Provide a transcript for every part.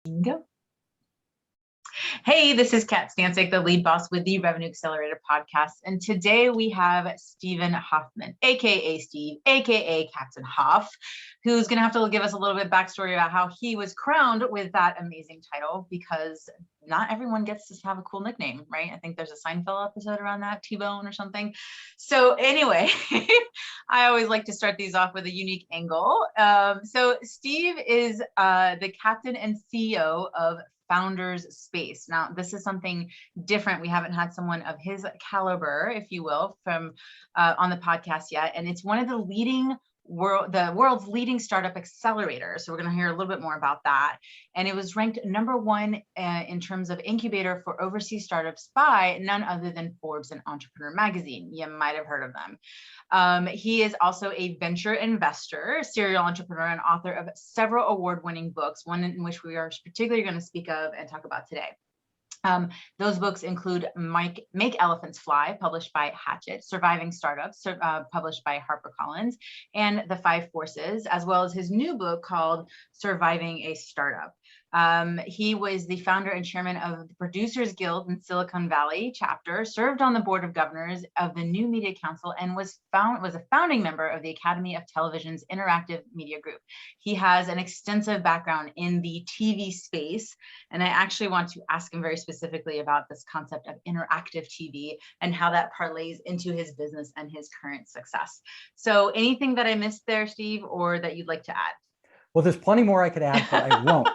Go. Hey, this is Kat Stancic, the lead boss with the Revenue Accelerator Podcast. And today we have Steven Hoffman, aka Steve, aka Captain Hoff, who's going to have to give us a little bit of backstory about how he was crowned with that amazing title, because not everyone gets to have a cool nickname, right? I think there's a Seinfeld episode around that, T-Bone or something. So anyway, I always like to start these off with a unique angle. So Steve is the captain and CEO of Founders Space. Now, this is something different. We haven't had someone of his caliber, if you will, from on the podcast yet. And it's one of the world's leading startup accelerators. So we're going to hear a little bit more about that. And it was ranked number one in terms of incubator for overseas startups by none other than Forbes and Entrepreneur Magazine. You might have heard of them. He is also a venture investor, serial entrepreneur, and author of several award-winning books, one in which we are particularly going to speak of and talk about today. Those books include Make Elephants Fly, published by Hachette, Surviving Startups, published by HarperCollins, and The Five Forces, as well as his new book called Surviving a Startup. He was the founder and chairman of the Producers Guild in Silicon Valley chapter, served on the board of governors of the New Media Council, and was a founding member of the Academy of Television's Interactive Media Group. He has an extensive background in the TV space, and I actually want to ask him very specifically about this concept of interactive TV and how that parlays into his business and his current success. So anything that I missed there, Steve, or that you'd like to add? Well, there's plenty more I could add, but I won't.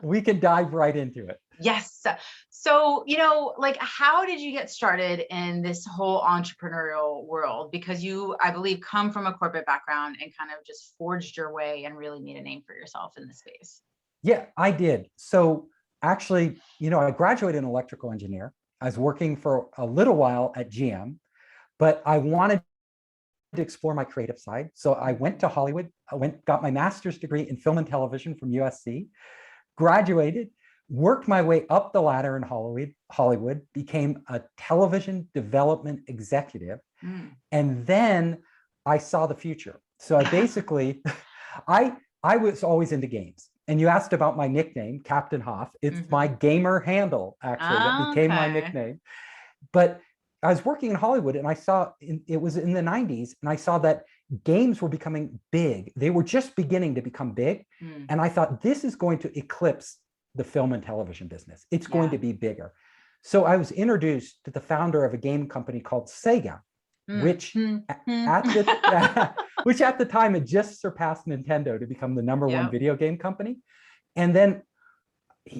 We can dive right into it. Yes. So, how did you get started in this whole entrepreneurial world? Because you, I believe, come from a corporate background and kind of just forged your way and really made a name for yourself in this space. Yeah, I did. So actually, I graduated in electrical engineer. I was working for a little while at GM, but I wanted to explore my creative side. So I went to Hollywood. Got my master's degree in film and television from USC, graduated, worked my way up the ladder in Hollywood, became a television development executive. And then I saw the future. So I basically, I was always into games. And you asked about my nickname, Captain Hoff. It's my gamer handle, actually, that became my nickname. But I was working in Hollywood and I saw, it was in the 90s, and I saw that games were becoming big. They were just beginning to become big. And I thought, this is going to eclipse the film and television business. It's going to be bigger. So I was introduced to the founder of a game company called Sega, which at the time had just surpassed Nintendo to become the number one video game company. And then,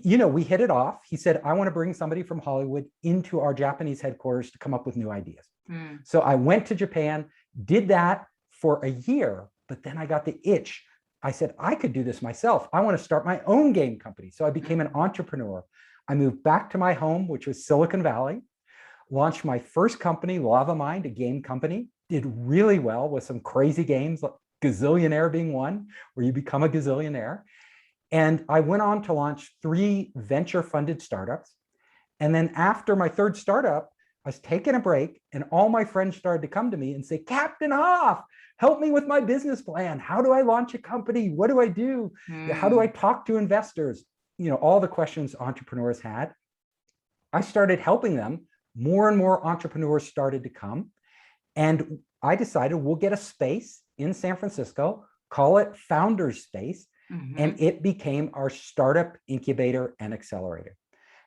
we hit it off. He said, I want to bring somebody from Hollywood into our Japanese headquarters to come up with new ideas. So I went to Japan, did that for a year, but then I got the itch. I said, I could do this myself. I want to start my own game company. So I became an entrepreneur. I moved back to my home, which was Silicon Valley, launched my first company, Lava Mind, a game company, did really well with some crazy games, like Gazillionaire being one, where you become a gazillionaire. And I went on to launch 3 venture-funded startups. And then after my third startup, I was taking a break, and all my friends started to come to me and say, Captain Hoff, help me with my business plan. How do I launch a company? What do I do? How do I talk to investors? All the questions entrepreneurs had. I started helping them. More and more entrepreneurs started to come. And I decided we'll get a space in San Francisco, call it Founders Space. And it became our startup incubator and accelerator.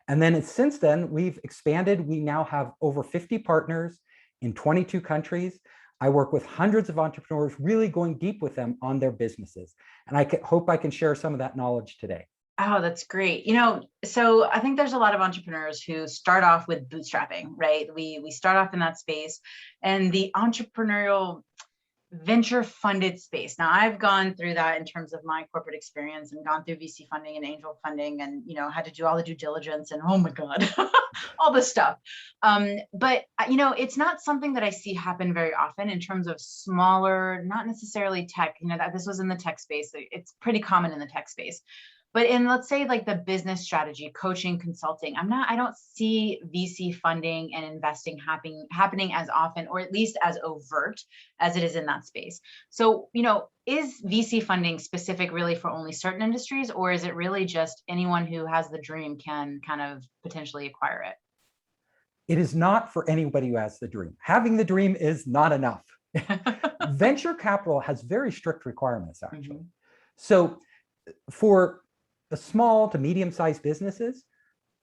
And then since then, we've expanded. We now have over 50 partners in 22 countries. I work with hundreds of entrepreneurs, really going deep with them on their businesses. And I hope I can share some of that knowledge today. Oh, that's great. So I think there's a lot of entrepreneurs who start off with bootstrapping, right? We start off in that space, and the entrepreneurial venture funded space. Now, I've gone through that in terms of my corporate experience and gone through VC funding and angel funding and, had to do all the due diligence and, oh my God, all this stuff. But, it's not something that I see happen very often in terms of smaller, not necessarily tech, that this was in the tech space. It's pretty common in the tech space. But in, let's say, like the business strategy, coaching, consulting, I don't see VC funding and investing happening as often, or at least as overt as it is in that space. So, is VC funding specific really for only certain industries, or is it really just anyone who has the dream can kind of potentially acquire it? It is not for anybody who has the dream. Having the dream is not enough. Venture capital has very strict requirements, actually. Mm-hmm. So for the small to medium-sized businesses,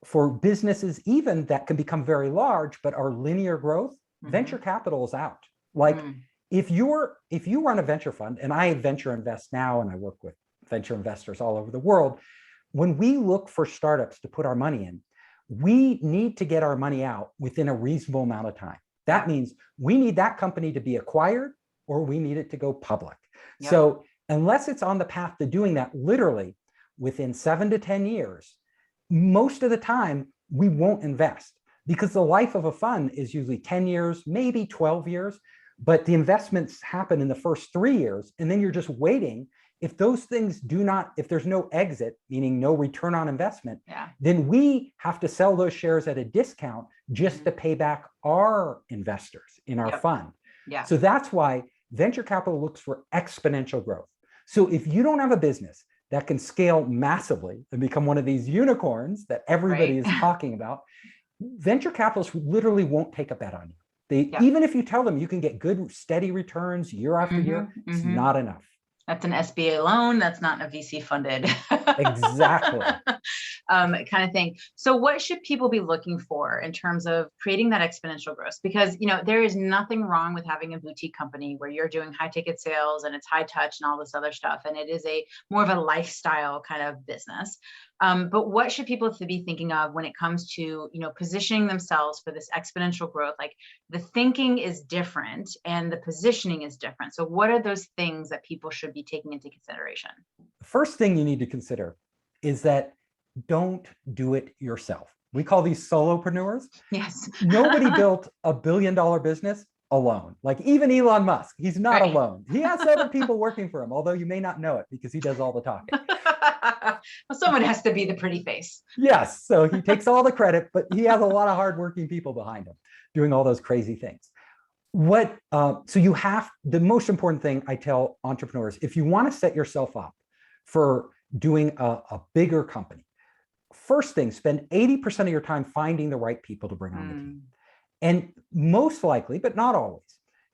for businesses even that can become very large but are linear growth, mm-hmm. venture capital is out. Like if you run a venture fund, and I venture invest now, and I work with venture investors all over the world, when we look for startups to put our money in, we need to get our money out within a reasonable amount of time. That means we need that company to be acquired, or we need it to go public. Yep. So unless it's on the path to doing that, literally within 7 to 10 years, most of the time we won't invest, because the life of a fund is usually 10 years, maybe 12 years, but the investments happen in the first 3 years, and then you're just waiting. If those things if there's no exit, meaning no return on investment, then we have to sell those shares at a discount just to pay back our investors in our fund. Yeah. So that's why venture capital looks for exponential growth. So if you don't have a business that can scale massively and become one of these unicorns that everybody is talking about, venture capitalists literally won't take a bet on you. Even if you tell them you can get good, steady returns year after year, it's not enough. That's an SBA loan. That's not a VC funded exactly kind of thing. So what should people be looking for in terms of creating that exponential growth? Because, there is nothing wrong with having a boutique company where you're doing high ticket sales and it's high touch and all this other stuff. And it is more of a lifestyle kind of business. But what should people be thinking of when it comes to, positioning themselves for this exponential growth? Like the thinking is different and the positioning is different. So what are those things that people should be taking into consideration? The first thing you need to consider is that don't do it yourself. We call these solopreneurs. Yes. Nobody built a $1 billion business alone. Like even Elon Musk, he's not alone. He has other people working for him, although you may not know it because he does all the talking. Well, someone has to be the pretty face. Yes. So he takes all the credit, but he has a lot of hardworking people behind him doing all those crazy things. The most important thing I tell entrepreneurs, if you want to set yourself up for doing a bigger company, first thing, spend 80% of your time finding the right people to bring on the team. And most likely, but not always,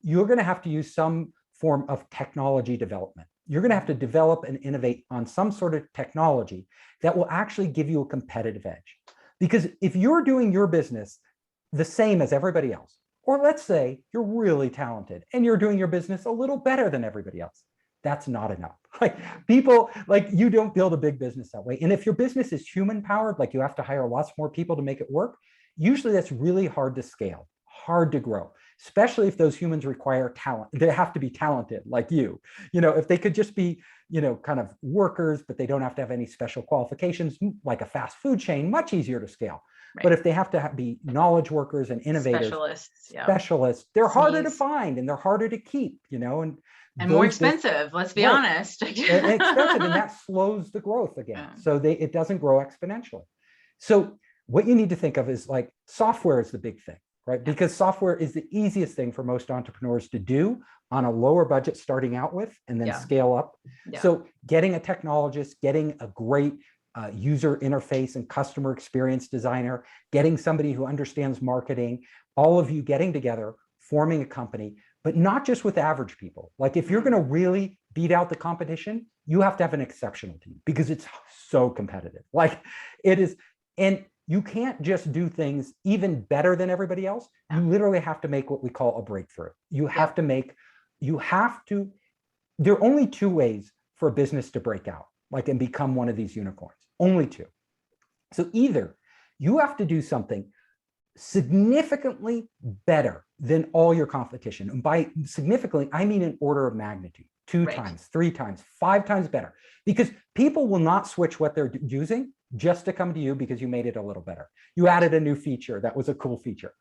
you're going to have to use some form of technology development. You're going to have to develop and innovate on some sort of technology that will actually give you a competitive edge. Because if you're doing your business the same as everybody else, or let's say you're really talented and you're doing your business a little better than everybody else, that's not enough. You don't build a big business that way. And if your business is human powered, like you have to hire lots more people to make it work, usually that's really hard to scale, hard to grow, especially if those humans require talent. They have to be talented like you. If they could just be, kind of workers, but they don't have to have any special qualifications, like a fast food chain, much easier to scale. Right. But if they have to be knowledge workers and innovators, specialists, they're harder to find and they're harder to keep, and more expensive, let's be honest. Expensive, and that slows the growth again. Yeah. So it doesn't grow exponentially. So what you need to think of is like software is the big thing, right? Because software is the easiest thing for most entrepreneurs to do on a lower budget starting out with and then scale up. Yeah. So getting a technologist, getting a great user interface and customer experience designer, getting somebody who understands marketing, all of you getting together, forming a company, but not just with average people. Like if you're going to really beat out the competition, you have to have an exceptional team because it's so competitive. Like it is, and you can't just do things even better than everybody else. You literally have to make what we call a breakthrough. There are only two ways for a business to break out, and become one of these unicorns, only two. So either you have to do something significantly better than all your competition. And by significantly, I mean an order of magnitude, 2 times, 3 times, 5 times better, because people will not switch what they're using just to come to you because you made it a little better. You added a new feature that was a cool feature.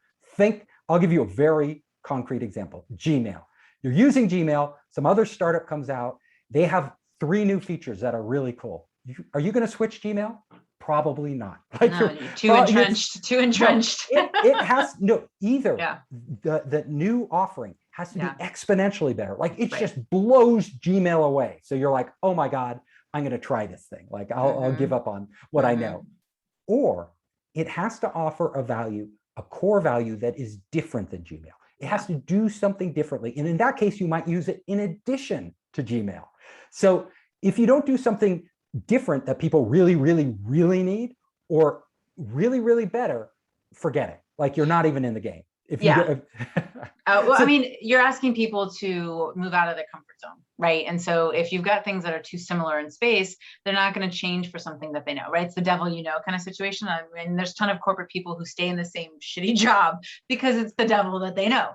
I'll give you a very concrete example, Gmail. You're using Gmail, some other startup comes out, they have 3 new features that are really cool. are you going to switch Gmail? Probably not. No, you're too entrenched. No, it has either. Yeah. The new offering has to be Yeah. exponentially better. Like it Right. just blows Gmail away. So you're like, oh my God, I'm going to try this thing. Like I'll give up on what I know. Or it has to offer a value, a core value that is different than Gmail. It has to do something differently. And in that case, you might use it in addition to Gmail. So if you don't do something different that people really, really, really need, or really, really better, forget it. Like you're not even in the game. If you well, I mean, you're asking people to move out of their comfort zone, right? And so if you've got things that are too similar in space, they're not going to change for something that they know, right? It's the devil you know kind of situation. I mean, there's a ton of corporate people who stay in the same shitty job because it's the devil that they know.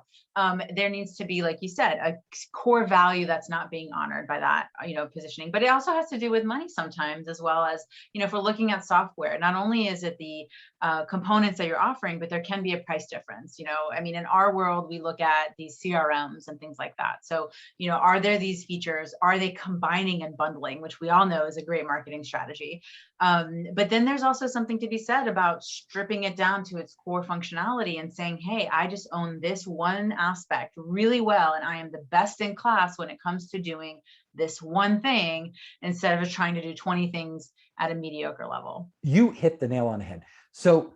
There needs to be, like you said, a core value that's not being honored by that, positioning. But it also has to do with money sometimes, as well as, if we're looking at software, not only is it the components that you're offering, but there can be a price difference. I mean, in our world, we look at these CRMs and things like that. So, are there these features? Are they combining and bundling, which we all know is a great marketing strategy? But then there's also something to be said about stripping it down to its core functionality and saying, hey, I just own this one aspect really well, and I am the best in class when it comes to doing this one thing, instead of trying to do 20 things at a mediocre level. You hit the nail on the head. So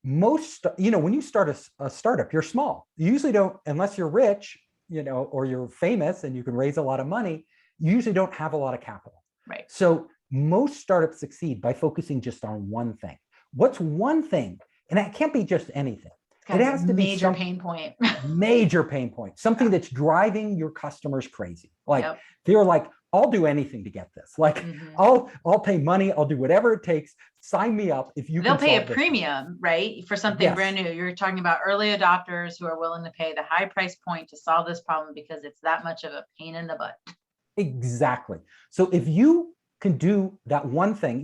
most, when you start a startup, you're small. You usually don't, unless you're rich, or you're famous and you can raise a lot of money, you usually don't have a lot of capital. Right. So most startups succeed by focusing just on one thing. What's one thing? And it can't be just anything. It has to be major pain point. Major pain point, something that's driving your customers crazy. Like they're like, I'll do anything to get this. Like I'll pay money. I'll do whatever it takes. Sign me up. If you they'll pay a premium, right? For something brand new. You're talking about early adopters who are willing to pay the high price point to solve this problem because it's that much of a pain in the butt. Exactly. So if you can do that one thing,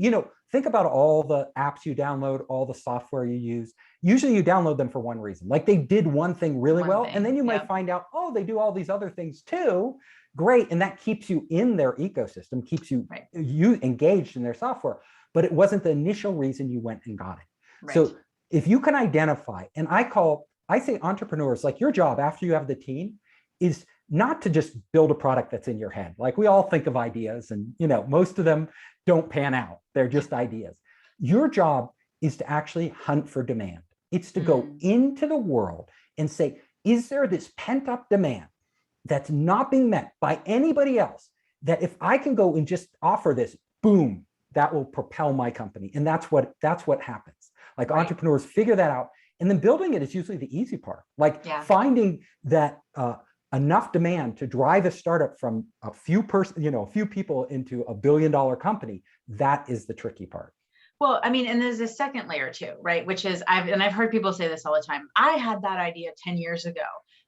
think about all the apps you download, all the software you use. Usually you download them for one reason. Like they did one thing really well. And then you might find out, oh, they do all these other things too. Great. And that keeps you in their ecosystem, keeps you engaged in their software. But it wasn't the initial reason you went and got it. Right. So if you can identify, and I say entrepreneurs, like your job after you have the team is not to just build a product that's in your head. Like we all think of ideas and, most of them don't pan out. They're just ideas. Your job is to actually hunt for demand. It's to go into the world and say, is there this pent up demand that's not being met by anybody else, that if I can go and just offer this, boom, that will propel my company. And that's what happens. Like entrepreneurs figure that out, and then building it is usually the easy part. Like finding that enough demand to drive a startup from a few people into $1 billion company, that is the tricky part. Well, I mean, and there's a second layer too, right? Which is I've heard people say this all the time. I had that idea 10 years ago.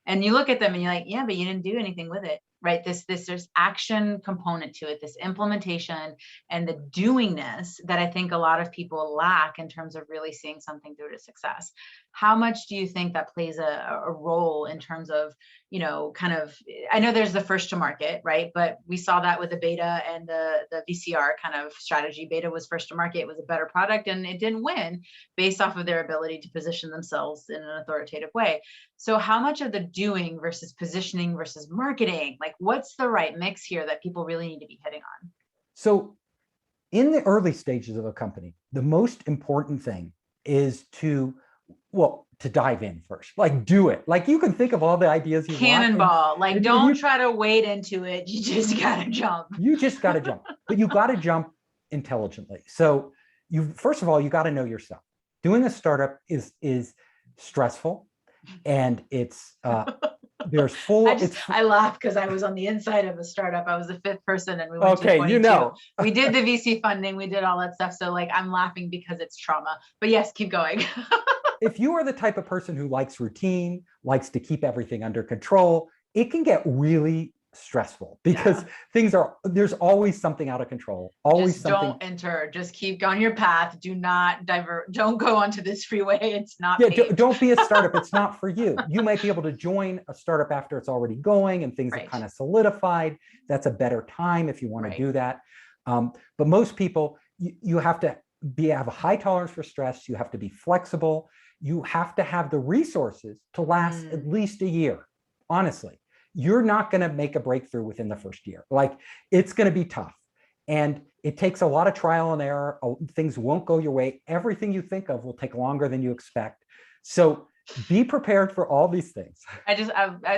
And you look at them and you're like, yeah, but you didn't do anything with it, right? There's action component to it, this implementation and the doingness that I think a lot of people lack in terms of really seeing something through to success. How much do you think that plays a role in terms of, I know there's the first to market, right? But we saw that with the beta and the VCR kind of strategy. Beta was first to market. It was a better product and it didn't win based off of their ability to position themselves in an authoritative way. So how much of the doing versus positioning versus marketing, like what's the right mix here that people really need to be hitting on? So in the early stages of a company, the most important thing is to dive in first, like do it. Like you can think of all the ideas you Cannonball, like don't try to wade into it. You just got to jump. You just got to jump, but you got to jump intelligently. So first of all, you got to know yourself. Doing a startup is stressful, and it's I laugh because I was on the inside of a startup. I was the fifth person and we went to 22. We did the VC funding. We did all that stuff. So like, I'm laughing because it's trauma, but yes, keep going. If you are the type of person who likes routine, likes to keep everything under control, it can get really stressful because there's always something out of control. Just keep on your path. Do not divert. Don't go onto this freeway. It's not. Don't be a startup. It's not for you. You might be able to join a startup after it's already going and things have kind of solidified. That's a better time if you want to do that. But most people, you have to have a high tolerance for stress. You have to be flexible. You have to have the resources to last at least a year. Honestly, you're not going to make a breakthrough within the first year. Like, it's going to be tough. And it takes a lot of trial and error. Things won't go your way. Everything you think of will take longer than you expect. So be prepared for all these things.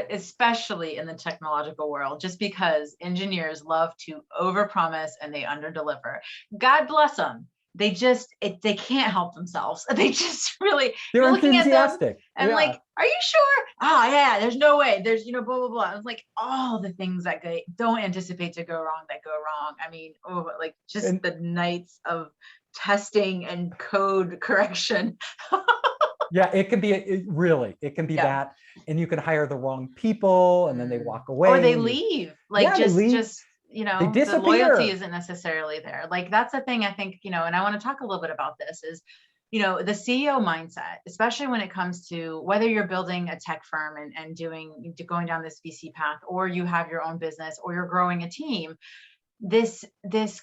Especially in the technological world, just because engineers love to overpromise and they underdeliver. God bless them. They can't help themselves. They just really, they're looking enthusiastic. At them and like, are you sure? Oh yeah, there's no way. There's, blah, blah, blah. It's like all the things that don't anticipate to go wrong that go wrong. I mean, the nights of testing and code correction. Yeah, it can be that, and you can hire the wrong people and then they walk away. Or they leave. They leave. They disappear. The loyalty isn't necessarily there. Like, that's the thing I think, and I want to talk a little bit about this is, the CEO mindset, especially when it comes to whether you're building a tech firm and going down this VC path, or you have your own business, or you're growing a team, this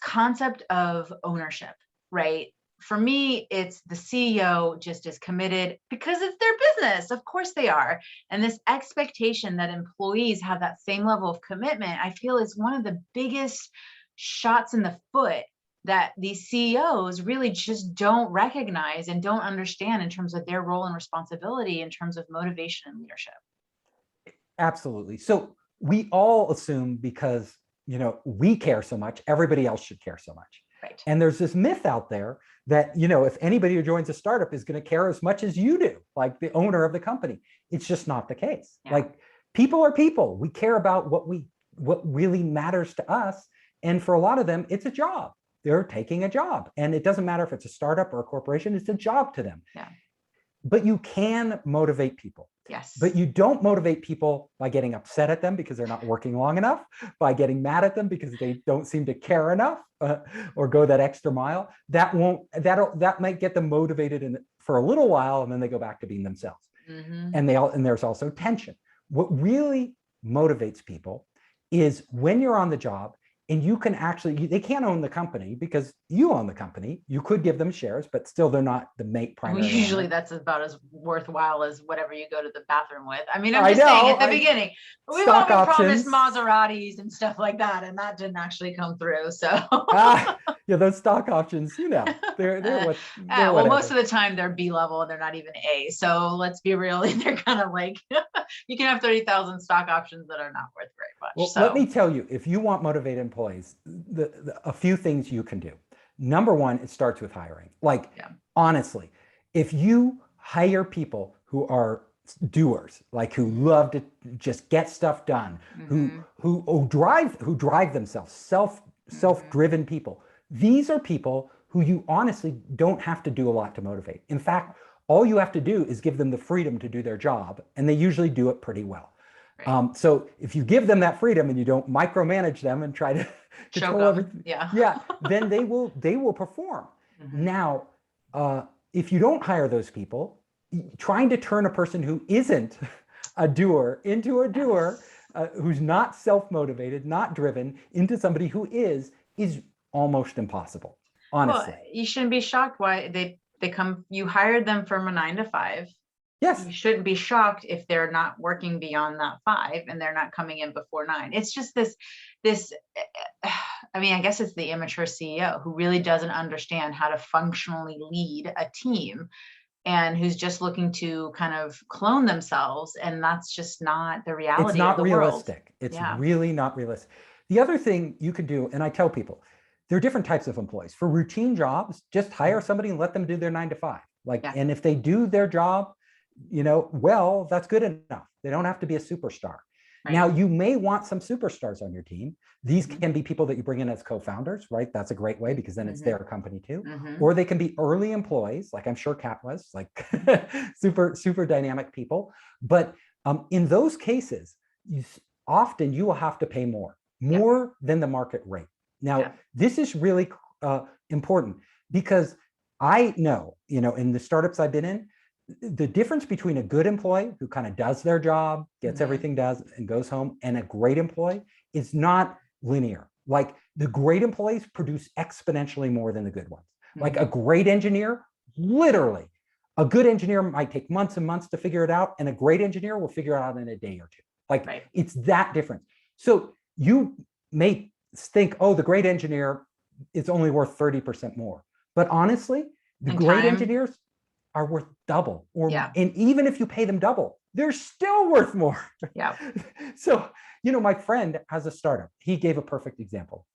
concept of ownership, right? For me, it's the CEO just is committed because it's their business. Of course they are. And this expectation that employees have that same level of commitment, I feel, is one of the biggest shots in the foot that these CEOs really just don't recognize and don't understand in terms of their role and responsibility in terms of motivation and leadership. Absolutely. So we all assume because, we care so much, everybody else should care so much. Right. And there's this myth out there that, if anybody who joins a startup is going to care as much as you do, like the owner of the company. It's just not the case. Yeah. Like, people are people. We care about what really matters to us. And for a lot of them, it's a job. They're taking a job. And it doesn't matter if it's a startup or a corporation, it's a job to them. Yeah. But you can motivate people. Yes. But you don't motivate people by getting upset at them because they're not working long enough, by getting mad at them because they don't seem to care enough, or go that extra mile. That might get them motivated for a little while, and then they go back to being themselves. Mm-hmm. And there's also tension. What really motivates people is when you're on the job and you can they can't own the company because you own the company. You could give them shares, but still they're not the primary. Usually that's about as worthwhile as whatever you go to the bathroom with. I mean, I'm just saying at the beginning, we've always promised Maseratis and stuff like that, and that didn't actually come through. So yeah, those stock options, they're well, most of the time they're B level and they're not even A. So let's be real, they're kind of like you can have 30,000 stock options that are not worth very much. Well, let me tell you, if you want motivated employees, a few things you can do. Number one, it starts with hiring. Honestly, if you hire people who are doers, like who love to just get stuff done, mm-hmm. who drive themselves, self-driven people. These are people who you honestly don't have to do a lot to motivate. In fact, all you have to do is give them the freedom to do their job, and they usually do it pretty well. Right. So if you give them that freedom and you don't micromanage them and try to control everything, then they will perform. Mm-hmm. Now, if you don't hire those people, trying to turn a person who isn't a doer into a doer, who's not self-motivated, not driven, into somebody who is almost impossible. Honestly, well, you shouldn't be shocked why they come. You hired them from a 9 to 5. Yes. You shouldn't be shocked if they're not working beyond that 5 and they're not coming in before 9. It's just this, I mean, I guess it's the immature CEO who really doesn't understand how to functionally lead a team and who's just looking to kind of clone themselves. And that's just not the reality. It's not of the realistic. World. It's really not realistic. The other thing you could do, and I tell people, there are different types of employees. For routine jobs, just hire somebody and let them do their 9 to 5. And if they do their job, well, that's good enough. They don't have to be a superstar. Right. Now, you may want some superstars on your team. These mm-hmm. can be people that you bring in as co-founders, right? That's a great way because then mm-hmm. it's their company too. Mm-hmm. Or they can be early employees, like I'm sure Kat was, like super dynamic people. But in those cases, often you will have to pay more than the market rate. Now, this is really important because I know, in the startups I've been in, the difference between a good employee who kind of does their job, gets mm-hmm. everything does and goes home, and a great employee is not linear. Like the great employees produce exponentially more than the good ones. Like a great engineer, literally, a good engineer might take months and months to figure it out, and a great engineer will figure it out in a day or two. Like it's that different. So you may think, oh, the great engineer is only worth 30% more. But honestly, the great engineers are worth double. And even if you pay them double, they're still worth more. Yeah. So, my friend has a startup. He gave a perfect example.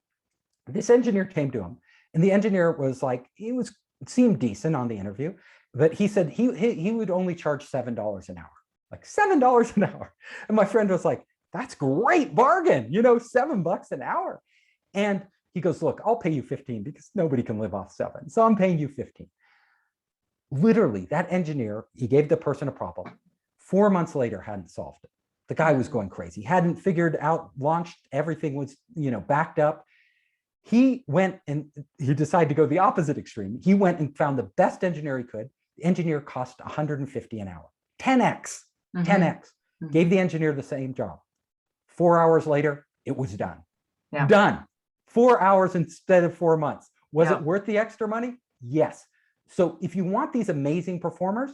This engineer came to him, and the engineer was like, it seemed decent on the interview, but he said he would only charge $7 an hour, like $7 an hour. And my friend was like, that's great bargain, $7 an hour. And he goes, look, I'll pay you 15 because nobody can live off 7. So I'm paying you 15. Literally, that engineer, he gave the person a problem. 4 months later, hadn't solved it. The guy was going crazy. Hadn't figured out, launched, everything was, backed up. He went and he decided to go the opposite extreme. He went and found the best engineer he could. The engineer cost $150 an hour, 10x, 10x. Gave the engineer the same job. 4 hours later, it was done. Yeah. Done. 4 hours instead of 4 months. Was it worth the extra money? Yes. So if you want these amazing performers,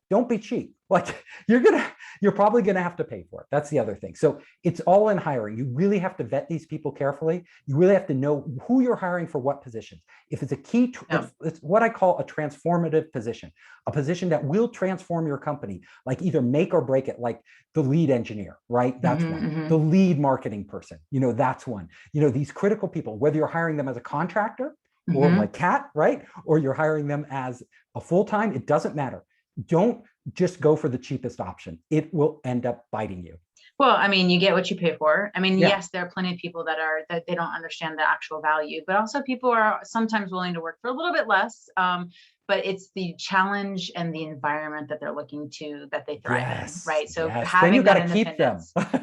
don't be cheap. Like you're probably gonna have to pay for it. That's the other thing. So it's all in hiring. You really have to vet these people carefully. You really have to know who you're hiring for what positions. If it's a key, it's what I call a transformative position, a position that will transform your company, like either make or break it, like the lead engineer, right? That's one. The lead marketing person, that's one. These critical people, whether you're hiring them as a contractor or like Kat, right? Or you're hiring them as a full-time, it doesn't matter. Don't just go for the cheapest option. It will end up biting you. Well, I mean, you get what you pay for. I mean, yes, there are plenty of people that they don't understand the actual value, but also people are sometimes willing to work for a little bit less. But it's the challenge and the environment that they're looking to, that they thrive in, right? So having then you that got to keep them.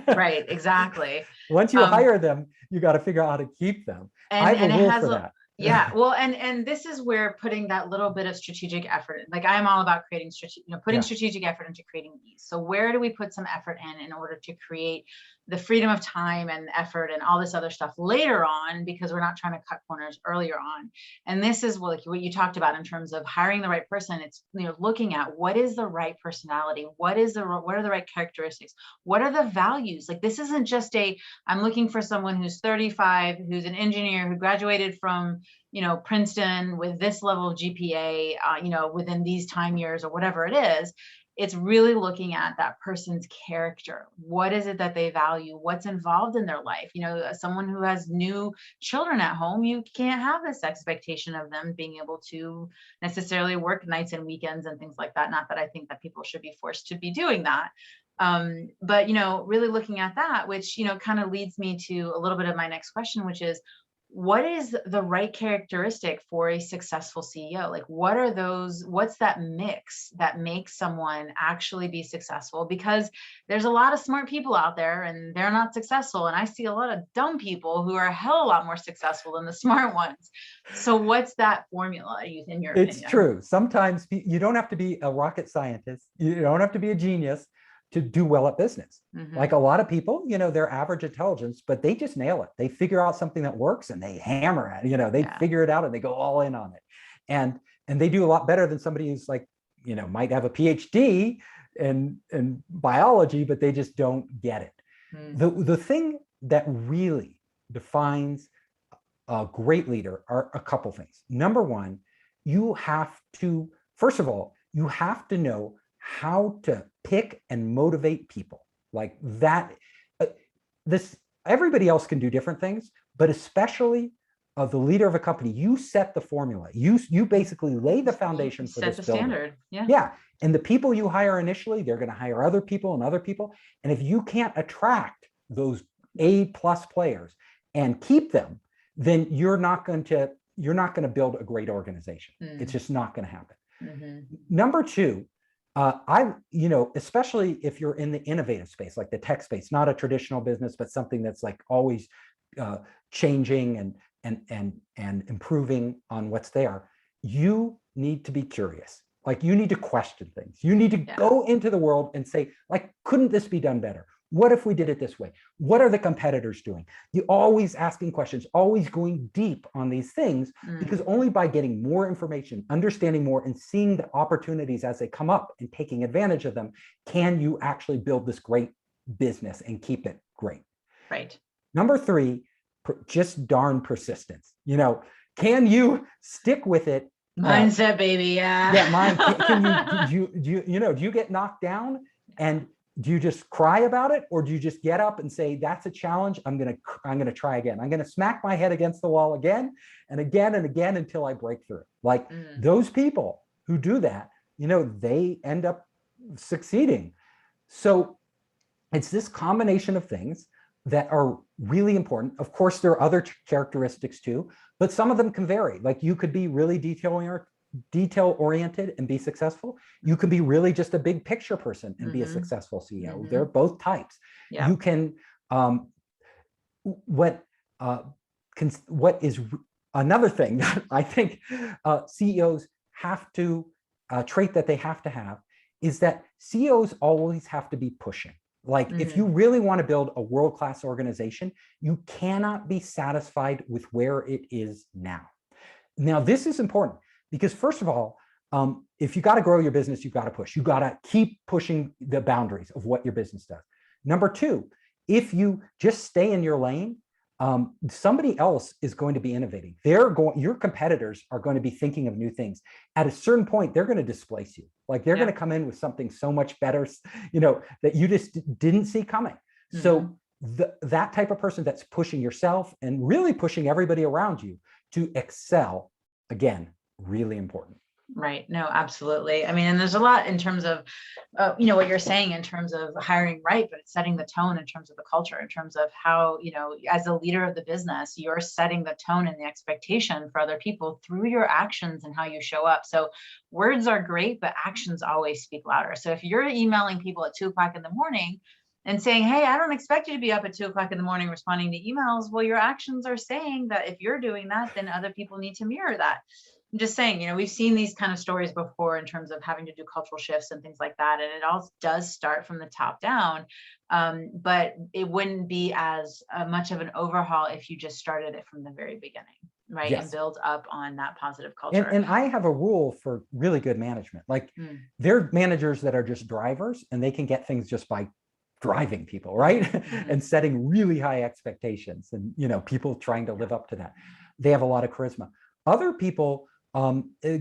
Right, exactly. Once you hire them, you got to figure out how to keep them. I have a rule for that. Yeah. Well, and this is where putting that little bit of strategic effort, like I'm all about creating strategic effort into creating ease. So where do we put some effort in order to create the freedom of time and effort and all this other stuff later on, because we're not trying to cut corners earlier on. And this is what you talked about in terms of hiring the right person. It's, looking at what is the right personality, what are the right characteristics, what are the values? Like this isn't just I'm looking for someone who's 35, who's an engineer, who graduated from Princeton with this level of GPA, within these time years or whatever it is. It's really looking at that person's character. What is it that they value? What's involved in their life? Someone who has new children at home, you can't have this expectation of them being able to necessarily work nights and weekends and things like that. Not that I think that people should be forced to be doing that. But, really looking at that, which, kind of leads me to a little bit of my next question, which is, what is the right characteristic for a successful CEO? Like, what's that mix that makes someone actually be successful? Because there's a lot of smart people out there and they're not successful. And I see a lot of dumb people who are a hell of a lot more successful than the smart ones. So what's that formula in your opinion? It's true. Sometimes you don't have to be a rocket scientist. You don't have to be a genius to do well at business. Like a lot of people, they're average intelligence, but they just nail it. They figure out something that works and they hammer at it. They figure it out and they go all in on it. And they do a lot better than somebody who's like, might have a PhD in biology, but they just don't get it. The thing that really defines a great leader are a couple things. Number one, first of all, you have to know how to pick and motivate people like that. Everybody else can do different things, but especially the leader of a company, you set the formula. You basically lay the foundation for this building. Standard. Yeah. And the people you hire initially, they're going to hire other people and other people. And if you can't attract those A+ players and keep them, then you're not going to build a great organization. It's just not going to happen. Number two, especially if you're in the innovative space, like the tech space, not a traditional business, but something that's like always changing and improving on what's there, you need to be curious. Like you need to question things. You need to go into the world and say, like, couldn't this be done better? What if we did it this way? What are the competitors doing? You're always asking questions, always going deep on these things, because only by getting more information, understanding more, and seeing the opportunities as they come up and taking advantage of them, can you actually build this great business and keep it great. Right. Number 3, just darn persistence. Can you stick with it? Mindset, baby. Yeah. Mine. Do you get knocked down, and do you just cry about it, or do you just get up and say, that's a challenge, I'm gonna try again. I'm gonna smack my head against the wall again and again and again until I break through. Like those people who do that, they end up succeeding. So it's this combination of things that are really important. Of course, there are other characteristics too, but some of them can vary. Like you could be really detail oriented and be successful. You can be really just a big picture person and be a successful CEO. They're both types. Yeah. You can, what is another thing that I think CEOs have to, trait that they have to have, is that CEOs always have to be pushing. Like if you really want to build a world-class organization, you cannot be satisfied with where it is now. Now, this is important because first of all, if you got to grow your business, you've got to push. You got to keep pushing the boundaries of what your business does. Number 2, if you just stay in your lane, somebody else is going to be innovating. Your competitors are going to be thinking of new things. At a certain point, they're going to displace you. Like they're going to come in with something so much better, that you just didn't see coming. So that type of person that's pushing yourself and really pushing everybody around you to excel, again, really important. Right. No, absolutely. I mean, and there's a lot in terms of, what you're saying in terms of hiring right, but it's setting the tone in terms of the culture, in terms of how, as a leader of the business, you're setting the tone and the expectation for other people through your actions and how you show up. So words are great, but actions always speak louder. So if you're emailing people at 2:00 in the morning and saying, hey, I don't expect you to be up at 2:00 in the morning responding to emails, well, your actions are saying that if you're doing that, then other people need to mirror that. I'm just saying, we've seen these kind of stories before in terms of having to do cultural shifts and things like that. And it all does start from the top down. But it wouldn't be as much of an overhaul if you just started it from the very beginning, right? Yes. And build up on that positive culture. And I have a rule for really good management. Like there are managers that are just drivers and they can get things just by driving people, right? And setting really high expectations and, people trying to live up to that. They have a lot of charisma. Other people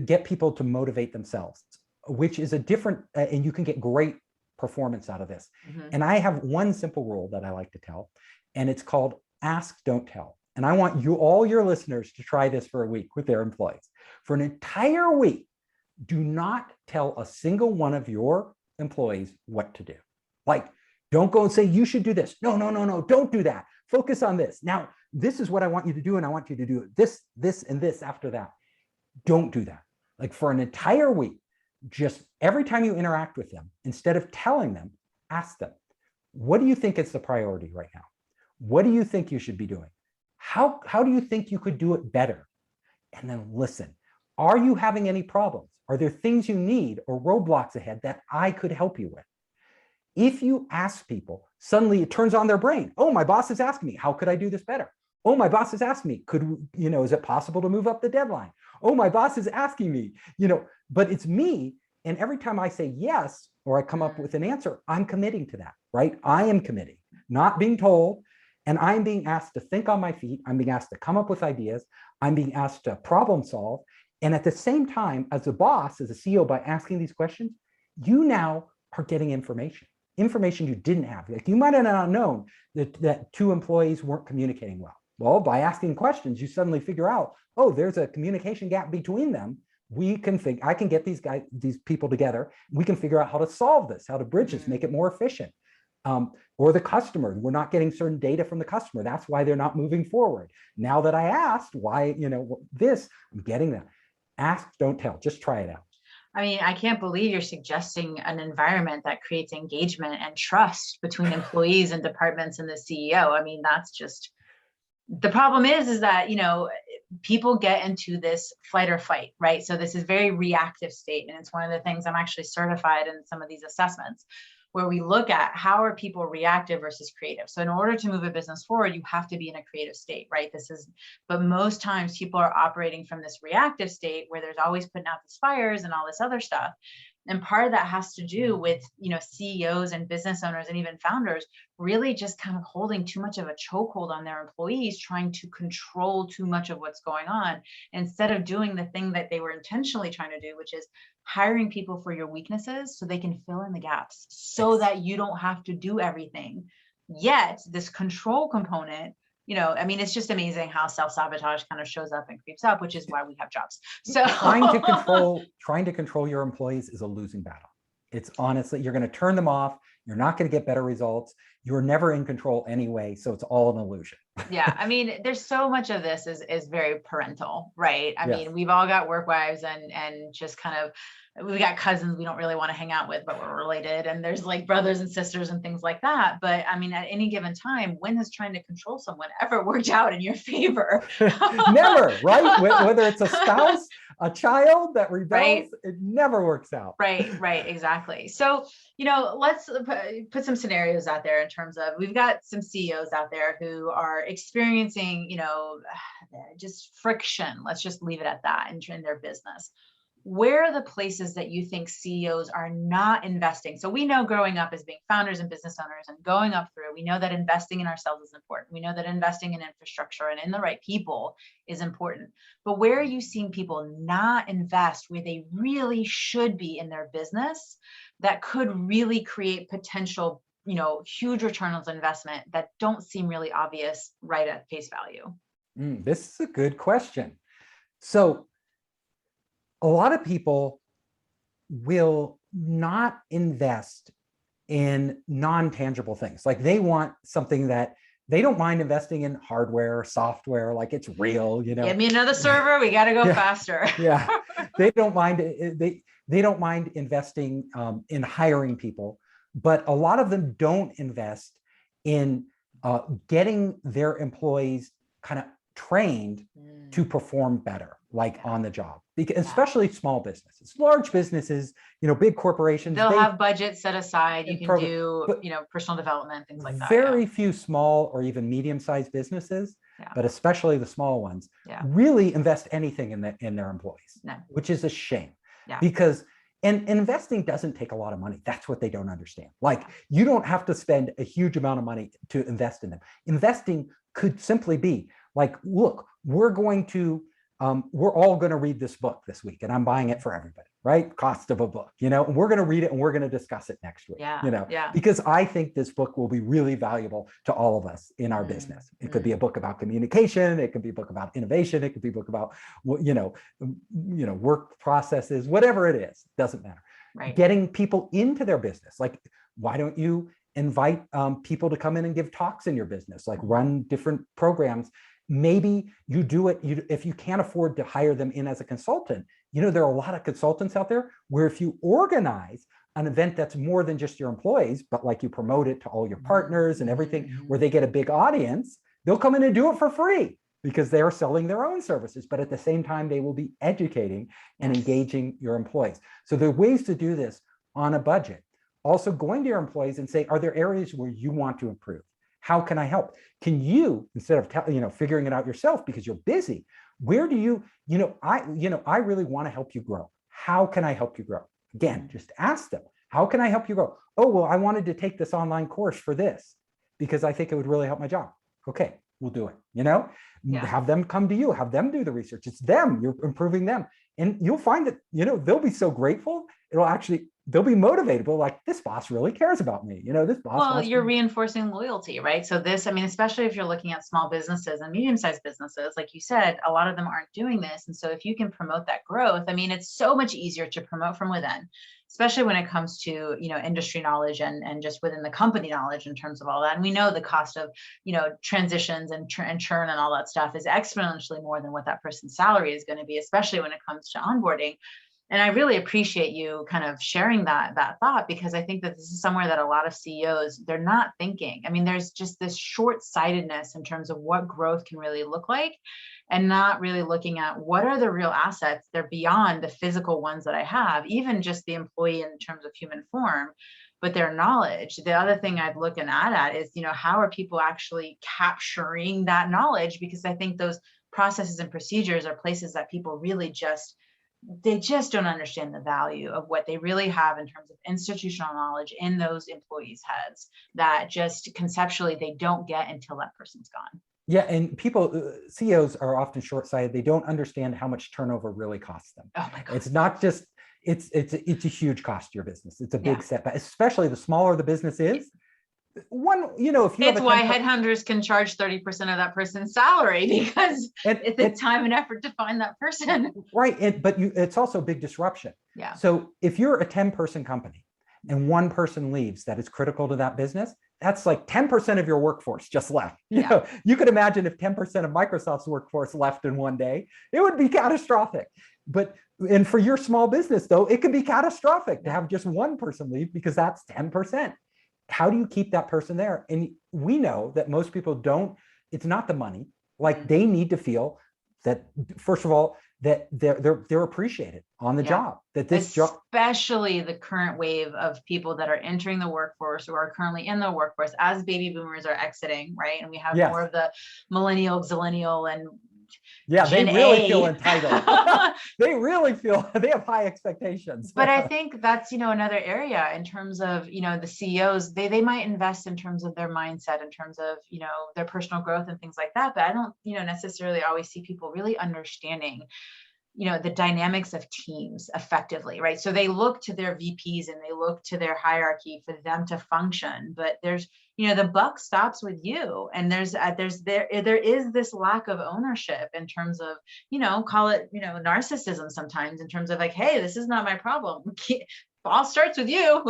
get people to motivate themselves, which is a different, and you can get great performance out of this. And I have one simple rule that I like to tell, and it's called ask, don't tell. And I want all your listeners to try this for a week with their employees. For an entire week, do not tell a single one of your employees what to do. Like, don't go and say, you should do this. No, don't do that. Focus on this. Now, this is what I want you to do, and I want you to do this, and this after that. Don't do that. Like for an entire week, just every time you interact with them, instead of telling them, ask them, what do you think is the priority right now? What do you think you should be doing? How do you think you could do it better? And then listen, are you having any problems? Are there things you need or roadblocks ahead that I could help you with? If you ask people, suddenly it turns on their brain. Oh, my boss is asking me, how could I do this better? Oh, my boss is asking me, is it possible to move up the deadline? Oh, my boss is asking me, but it's me. And every time I say yes, or I come up with an answer, I'm committing to that, right? I am committing, not being told. And I'm being asked to think on my feet. I'm being asked to come up with ideas. I'm being asked to problem solve. And at the same time, as a boss, as a CEO, by asking these questions, you now are getting information you didn't have. Like you might have not known that 2 employees weren't communicating well. Well, by asking questions, you suddenly figure out, oh, there's a communication gap between them. I can get these people together. We can figure out how to solve this, how to bridge this, make it more efficient. Or the customer, we're not getting certain data from the customer. That's why they're not moving forward. Now that I asked why, I'm getting that. Ask, don't tell, just try it out. I mean, I can't believe you're suggesting an environment that creates engagement and trust between employees and departments and the CEO. I mean, that's just, the problem is that, people get into this flight or fight, right? So this is very reactive state. And it's one of the things I'm actually certified in some of these assessments. where we look at how are people reactive versus creative. So in order to move a business forward, you have to be in a creative state, right? But most times people are operating from this reactive state where there's always putting out these fires and all this other stuff. And part of that has to do with, CEOs and business owners and even founders really just kind of holding too much of a chokehold on their employees, trying to control too much of what's going on, instead of doing the thing that they were intentionally trying to do, which is hiring people for your weaknesses so they can fill in the gaps so that you don't have to do everything. Yet this control component, it's just amazing how self-sabotage kind of shows up and creeps up, which is why we have jobs. So trying to control your employees is a losing battle. It's honestly, you're going to turn them off. You're not going to get better results. You're never in control anyway. So it's all an illusion. Yeah. There's so much of this is very parental, right? Yes. We've all got work wives and just kind of, we got cousins we don't really want to hang out with, but we're related. And there's like brothers and sisters and things like that. But at any given time, when has trying to control someone ever worked out in your favor? Never, right? Whether it's a spouse, a child that rebels, right? It never works out. Right, exactly. So, let's put some scenarios out there in terms of, we've got some CEOs out there who are experiencing, just friction. Let's just leave it at that in their business. Where are the places that you think CEOs are not investing? So we know growing up as being founders and business owners and going up through, we know that investing in ourselves is important. We know that investing in infrastructure and in the right people is important. But where are you seeing people not invest where they really should be in their business that could really create potential, huge returns on investment that don't seem really obvious right at face value? This is a good question. So a lot of people will not invest in non-tangible things. Like they want something that they don't mind investing in hardware, software, like it's real, Give me another server. We got to go faster. Yeah. They don't mind. They don't mind investing in hiring people, but a lot of them don't invest in getting their employees kind of trained to perform better, like on the job, especially small businesses. Large businesses, big corporations, they'll have budgets set aside. You can do, personal development, things like that. Very few small or even medium-sized businesses, but especially the small ones, really invest anything in their employees, which is a shame. Because and investing doesn't take a lot of money. That's what they don't understand. Like you don't have to spend a huge amount of money to invest in them. Investing could simply be like, look, we're all going to read this book this week and I'm buying it for everybody, right? Cost of a book, and we're going to read it and we're going to discuss it next week, because I think this book will be really valuable to all of us in our business. It could be a book about communication. It could be a book about innovation. It could be a book about, work processes, whatever it is, doesn't matter. Right. Getting people into their business. Like, why don't you invite people to come in and give talks in your business, like run different programs? Maybe you do it, if you can't afford to hire them in as a consultant, there are a lot of consultants out there where if you organize an event that's more than just your employees, but like you promote it to all your partners and everything, where they get a big audience, they'll come in and do it for free because they are selling their own services. But at the same time, they will be educating and engaging your employees. So there are ways to do this on a budget. Also going to your employees and say, are there areas where you want to improve? How can I help? Can you, instead of figuring it out yourself because you're busy, where do you, I really want to help you grow. How can I help you grow? Again, just ask them, how can I help you grow? Oh, well, I wanted to take this online course for this because I think it would really help my job. Okay, we'll do it. Have them come to you, have them do the research. It's them, you're improving them. And you'll find that, they'll be so grateful. They'll be motivated, but like, this boss really cares about me. This boss. Well, you're reinforcing loyalty, right? So this, especially if you're looking at small businesses and medium-sized businesses, like you said, a lot of them aren't doing this. And so if you can promote that growth, it's so much easier to promote from within, especially when it comes to, industry knowledge and just within the company knowledge in terms of all that. And we know the cost of, transitions and churn and all that stuff is exponentially more than what that person's salary is going to be, especially when it comes to onboarding. And I really appreciate you kind of sharing that thought, because I think that this is somewhere that a lot of CEOs, they're not thinking. I mean, there's just this short-sightedness in terms of what growth can really look like, and not really looking at what are the real assets. They're beyond the physical ones that I have, even just the employee in terms of human form, but their knowledge. The other thing I'd look at is, how are people actually capturing that knowledge? Because I think those processes and procedures are places that people really they just don't understand the value of what they really have in terms of institutional knowledge in those employees' heads, that just conceptually they don't get until that person's gone. Yeah, and CEOs are often short-sighted. They don't understand how much turnover really costs them. Oh my God. It's not just, it's a huge cost to your business. It's a big setback, especially the smaller the business is. If you it's why headhunters can charge 30% of that person's salary, because it's the time and effort to find that person. Right, but it's also a big disruption. Yeah. So if you're a 10-person company and one person leaves that is critical to that business, that's like 10% of your workforce just left. You could imagine if 10% of Microsoft's workforce left in one day, it would be catastrophic. And for your small business, though, it could be catastrophic to have just one person leave, because that's 10%. How do you keep that person there? And we know that most people don't, it's not the money. Like, they need to feel that, first of all, that they're appreciated on the job, that this job, especially the current wave of people that are entering the workforce or are currently in the workforce as baby boomers are exiting, right? And we have more of the millennial, zillennial, and they really feel entitled. They really feel they have high expectations. But I think that's, another area in terms of, the CEOs, they might invest in terms of their mindset, in terms of, their personal growth and things like that. But I don't, necessarily always see people really understanding, the dynamics of teams effectively, right? So they look to their VPs and they look to their hierarchy for them to function, but there's, the buck stops with you, and there is this lack of ownership in terms of, call it, narcissism sometimes, in terms of like, hey, this is not my problem. All starts with you.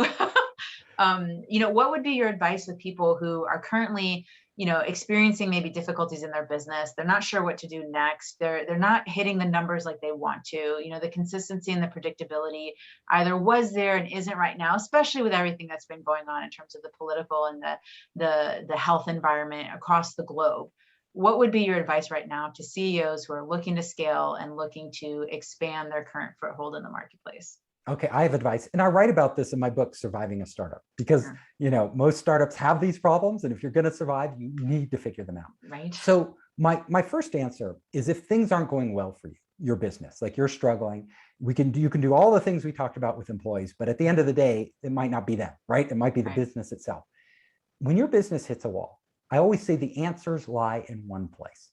What would be your advice with people who are currently, experiencing maybe difficulties in their business? They're not sure what to do next. They're not hitting the numbers like they want to. The consistency and the predictability either was there and isn't right now, especially with everything that's been going on in terms of the political and the health environment across the globe. What would be your advice right now to CEOs who are looking to scale and looking to expand their current foothold in the marketplace? Okay, I have advice, and I write about this in my book, Surviving a Startup, because most startups have these problems, and if you're going to survive, you need to figure them out. Right. So my first answer is, if things aren't going well for you, your business, like you're struggling, you can do all the things we talked about with employees, but at the end of the day, it might not be them, right? It might be the business itself. When your business hits a wall, I always say the answers lie in one place.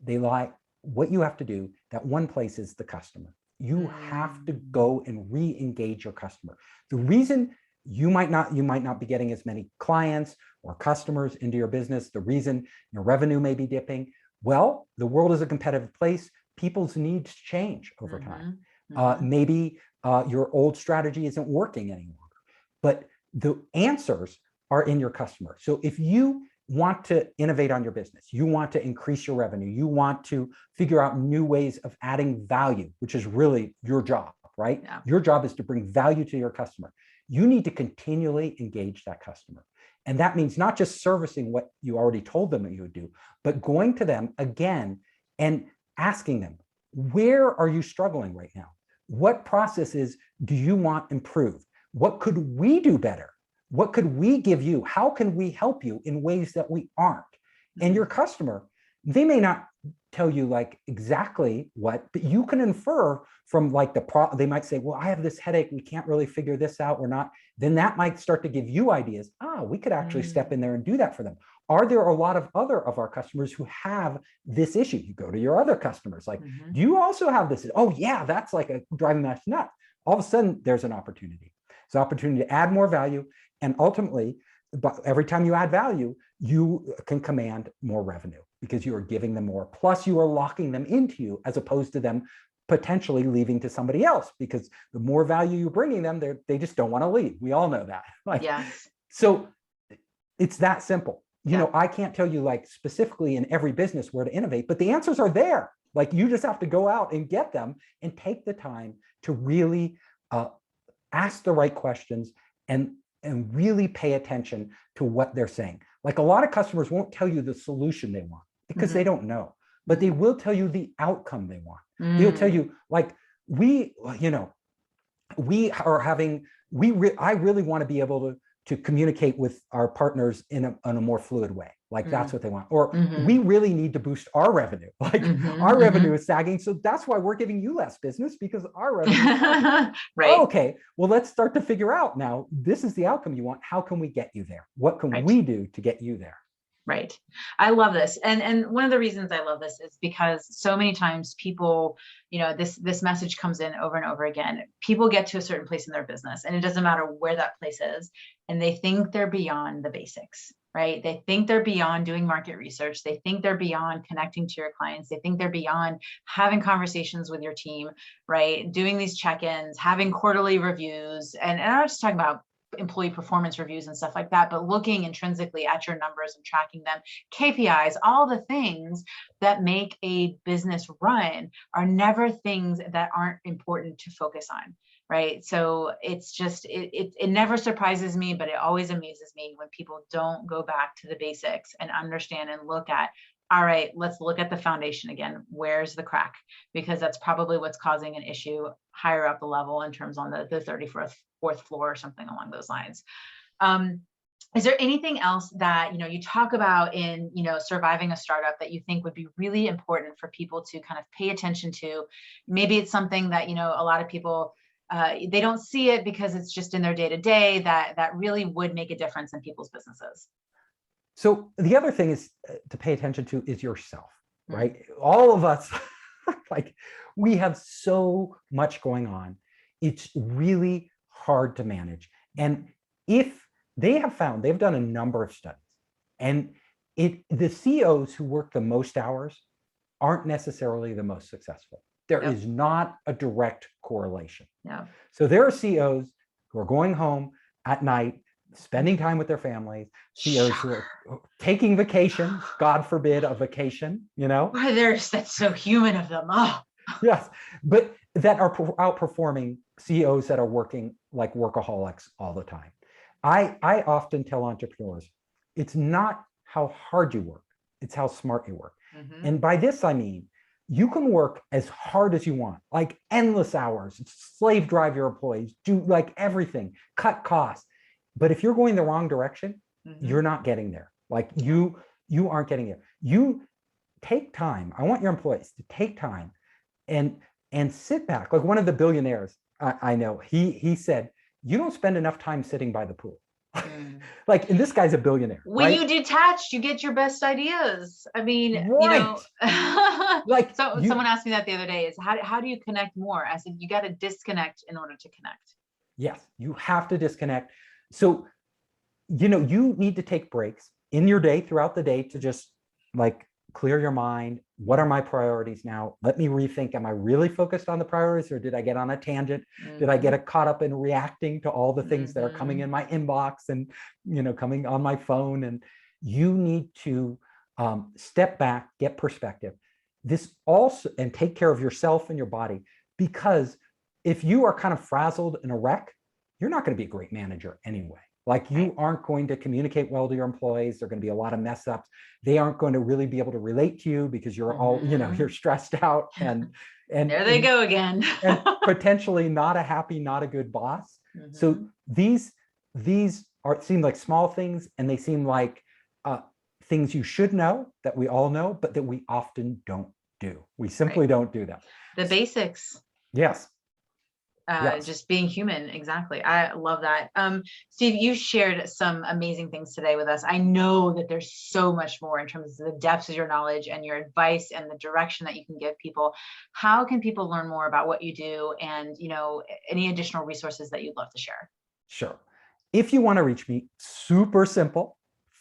They lie. What you have to do, that one place is the customer. You have to go and re-engage your customer. The reason you might not be getting as many clients or customers into your business, the reason your revenue may be dipping, well, the world is a competitive place. People's needs change over time. Maybe your old strategy isn't working any longer, but the answers are in your customer. So if you want to innovate on your business, you want to increase your revenue, you want to figure out new ways of adding value, which is really your job, right? Yeah. Your job is to bring value to your customer. You need to continually engage that customer. And that means not just servicing what you already told them that you would do, but going to them again and asking them, where are you struggling right now? What processes do you want improved? What could we do better? What could we give you? How can we help you in ways that we aren't? And your customer, they may not tell you like exactly what, but you can infer from like they might say, well, I have this headache. We can't really figure this out. We're not. Then that might start to give you ideas. We could actually step in there and do that for them. Are there a lot of other of our customers who have this issue? You go to your other customers, like, do you also have this? Oh yeah, that's like a driving us nuts. All of a sudden there's an opportunity. It's an opportunity to add more value. And ultimately, but every time you add value, you can command more revenue because you are giving them more. Plus, you are locking them into you as opposed to them potentially leaving to somebody else, because the more value you're bringing them, they just don't want to leave. We all know that. Yes. So it's that simple. You know, I can't tell you like specifically in every business where to innovate, but the answers are there. Like, you just have to go out and get them and take the time to really ask the right questions and really pay attention to what they're saying. Like a lot of customers won't tell you the solution they want because they don't know, but they will tell you the outcome they want. They'll tell you, like, I really want to be able to communicate with our partners in a more fluid way. Like that's what they want. Or we really need to boost our revenue. Like our revenue is sagging. So that's why we're giving you less business, because our revenue is sagging. Right. Okay, well, let's start to figure out now, this is the outcome you want. How can we get you there? What can we do to get you there? Right. I love this. And one of the reasons I love this is because so many times people, this message comes in over and over again. People get to a certain place in their business, and it doesn't matter where that place is, and they think they're beyond the basics, right? They think they're beyond doing market research. They think they're beyond connecting to your clients. They think they're beyond having conversations with your team, right? Doing these check-ins, having quarterly reviews. And I'm not just talking about employee performance reviews and stuff like that, but looking intrinsically at your numbers and tracking them, KPIs, all the things that make a business run are never things that aren't important to focus on, right? So it's just, it never surprises me, but it always amazes me when people don't go back to the basics and understand and look at, all right, let's look at the foundation again. Where's the crack? Because that's probably what's causing an issue higher up the level in terms on the 34th floor or something along those lines. Is there anything else that, you talk about in, surviving a startup that you think would be really important for people to kind of pay attention to? Maybe it's something that, a lot of people, they don't see it because it's just in their day-to-day that really would make a difference in people's businesses. So the other thing is to pay attention to is yourself, right? All of us, like, we have so much going on. It's really hard to manage. And if they've done a number of studies, and the CEOs who work the most hours aren't necessarily the most successful. There is not a direct correlation. So there are CEOs who are going home at night, spending time with their families, CEOs who are taking vacation, God forbid a vacation, That's so human of them. Oh. Yes, but that are outperforming CEOs that are working like workaholics all the time. I often tell entrepreneurs, it's not how hard you work, it's how smart you work. And by this, I mean, you can work as hard as you want, like endless hours, slave drive your employees, do like everything, cut costs. But if you're going the wrong direction, you're not getting there. Like you aren't getting there. You take time. I want your employees to take time and sit back. Like one of the billionaires I know, he said, you don't spend enough time sitting by the pool. Like, and this guy's a billionaire. When you detach, you get your best ideas. I mean, like someone asked me that the other day, is how do you connect more? I said, you got to disconnect in order to connect. Yes, you have to disconnect. So, you need to take breaks in your day, throughout the day, to just like clear your mind. What are my priorities now? Let me rethink. Am I really focused on the priorities, or did I get on a tangent? Did I get caught up in reacting to all the things that are coming in my inbox and, coming on my phone? And you need to step back, get perspective. This also, and take care of yourself and your body, because if you are kind of frazzled in a wreck, you're not going to be a great manager anyway. Like, you aren't going to communicate well to your employees. There are going to be a lot of mess ups. They aren't going to really be able to relate to you because you're all, you're stressed out and there they go again. and potentially not a happy, not a good boss. So these seem like small things, and they seem like things you should know, that we all know, but that we often don't do. We simply don't do them. The basics. Yes. Just being human. Exactly. I love that. Steve, you shared some amazing things today with us. I know that there's so much more in terms of the depths of your knowledge and your advice and the direction that you can give people. How can people learn more about what you do, and, any additional resources that you'd love to share? Sure. If you want to reach me, super simple,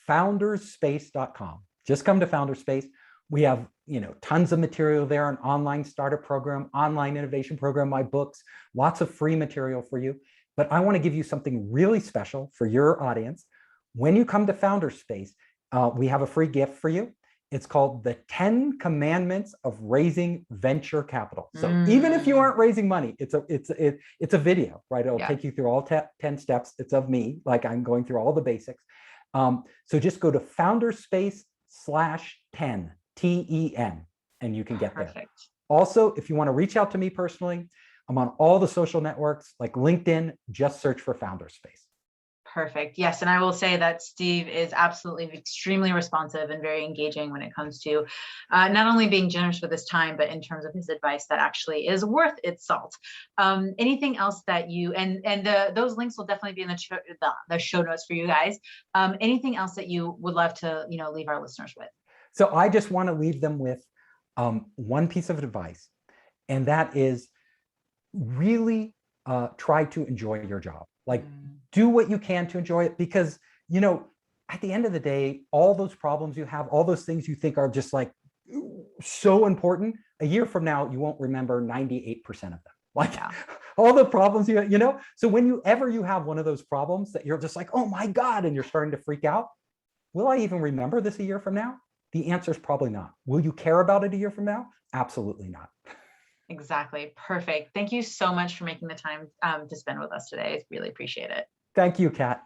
founderspace.com. Just come to Founderspace. We have, tons of material there, an online startup program, online innovation program, my books, lots of free material for you. But I want to give you something really special for your audience. When you come to Founderspace, we have a free gift for you. It's called the 10 Commandments of Raising Venture Capital. So even if you aren't raising money, it's a video, right? It'll take you through all 10 steps. It's of me, like I'm going through all the basics. So just go to founderspace/10, TEN, and you can get there. Also, if you want to reach out to me personally, I'm on all the social networks like LinkedIn, just search for Founderspace. Perfect. Yes. And I will say that Steve is absolutely extremely responsive and very engaging when it comes to not only being generous with his time, but in terms of his advice that actually is worth its salt. Anything else that you, and those links will definitely be in the show notes for you guys. Anything else that you would love to, leave our listeners with? So I just want to leave them with one piece of advice, and that is really try to enjoy your job. Like, do what you can to enjoy it, because, at the end of the day, all those problems you have, all those things you think are just like so important, a year from now, you won't remember 98% of them. Like all the problems so whenever you have one of those problems that you're just like, oh my God, and you're starting to freak out, will I even remember this a year from now? The answer is probably not. Will you care about it a year from now? Absolutely not. Exactly. Perfect. Thank you so much for making the time to spend with us today. I really appreciate it. Thank you, Kat.